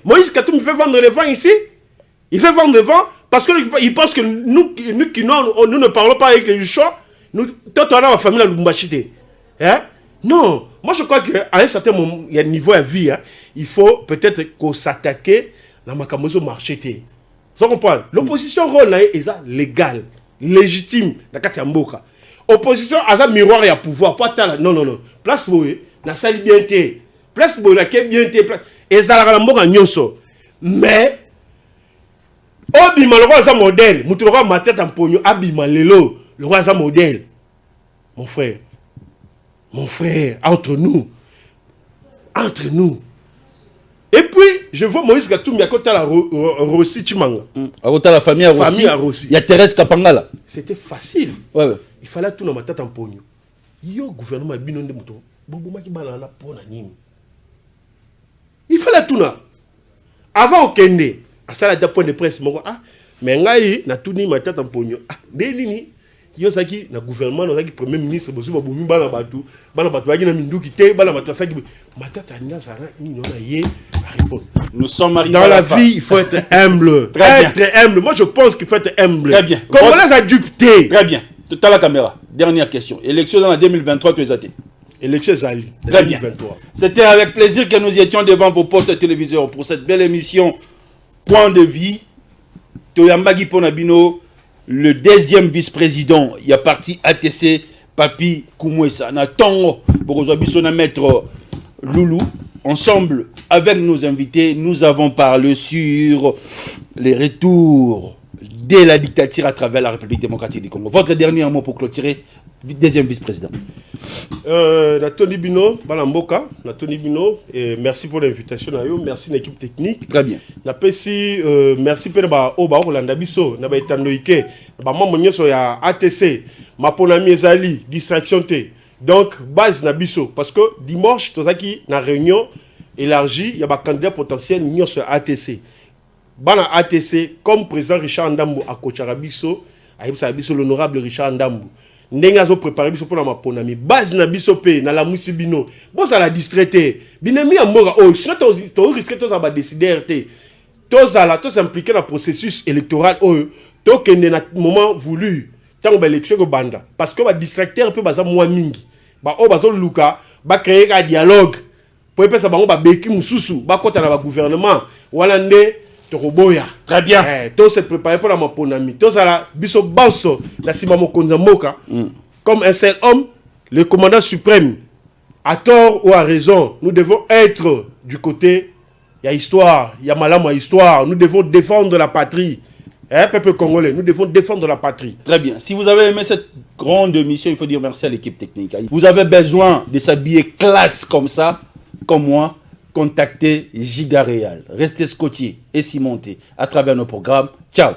Moïse Katoum fait vendre le vent ici. Il fait vendre le vent parce qu'il pense que nous ne parlons pas avec les choix. Nous, toi, tu as la famille à Lubumbashi. Hein? Non. Moi, je crois qu'à un certain moment, il y a un niveau à vie. Hein, il faut peut-être qu'on s'attaque dans ma camozo marché. Vous comprenez? L'opposition rôle est légal, légitime. Opposition a un miroir et un pouvoir. Non, non, non. Place où na sali bien té. Place où la bien té. Et ça la mboka nyonso. Mais Obima le roi est un modèle. Moutoura ma tête en pognon. Abima lelo. Le roi est un modèle. Mon frère. Mon frère, entre nous. Entre nous. Et puis, je vois Moïse Katoum, il y a côté la Rossi Chimanga. À côté la famille à Rossi. Il y a Thérèse Kapangala. C'était facile. Ouais, ouais. Il fallait tout dans ma tête en pognon. Yo, gouvernement, binon de mouton. Bobo Maki Banana pour Nanim. Il fallait tout là. Avant au Kende, à ça, la point de presse, mais ngai, na tout ni ma tête en pognon. Ah, nini. Yo saki na gouvernement na saki premier ministre bosu ba bumi bana batu baki na minduki te bana batu saki matata nda sara ni na ye à répondre. Nous sommes arrivés dans la vie, il faut être humble. Être humble. Moi je pense qu'il faut être humble. Très bien. Comment les adultes. Très bien. Tu as la caméra. Dernière question. Élection dans la 2023 tu es athée. Élection Zali. Très bien. C'était avec plaisir que nous étions devant vos postes téléviseurs pour cette belle émission Point de vie. Toyambagi Ponabino. Le deuxième vice-président, il y a parti ATC, Papi Koumouessa. Nathan, Borozoabiso, maître Loulou. Ensemble, avec nos invités, nous avons parlé sur les retours de la dictature à travers la République démocratique du Congo. Votre dernier mot pour clôturer, deuxième vice-président. Nathalie Bino, Balamboka, Nathalie Bino, et merci pour l'invitation. Merci à l'équipe technique. Très bien. Merci pour Oba Orlanda Biso, Naba Etandoike, Maman sur ATC, Maponami Ezali, distraction T. Donc, base Nabiso, parce que dimanche, Tozaki, na réunion élargie, il y a un candidat potentiel sur ATC. Bana ATC, comme président Richard Ndambo à Kocharabiso, Aïbsabiso, l'honorable Richard Ndambo. Ndenga zo préparé biso pour la maponami base na biso pe na la musibino bon ça la distraité binemi amora oh sinon to risque to ça va décider RT to ça la to s'impliquer dans processus électoral oh to kende na moment voulu tant ba élection ko banda parce que ba distracteur pe baza moi mingi ba o bazo luka ba créer un dialogue pour pesa bango ba beki mususu ba kota na ba gouvernement wala nde Tokoboya. Très bien. Tout se préparer pour la maponami. Tout ça là, biso banso, la simamo konzamoka. Comme un seul homme, le commandant suprême, à tort ou à raison, nous devons être du côté, il y a histoire, il y a malama histoire, nous devons défendre la patrie. Peuple congolais, nous devons défendre la patrie. Très bien. Si vous avez aimé cette grande émission, il faut dire merci à l'équipe technique. Vous avez besoin de s'habiller classe comme ça, comme moi. Contactez Giga Réal. Restez scotchés et cimentés à travers nos programmes. Ciao.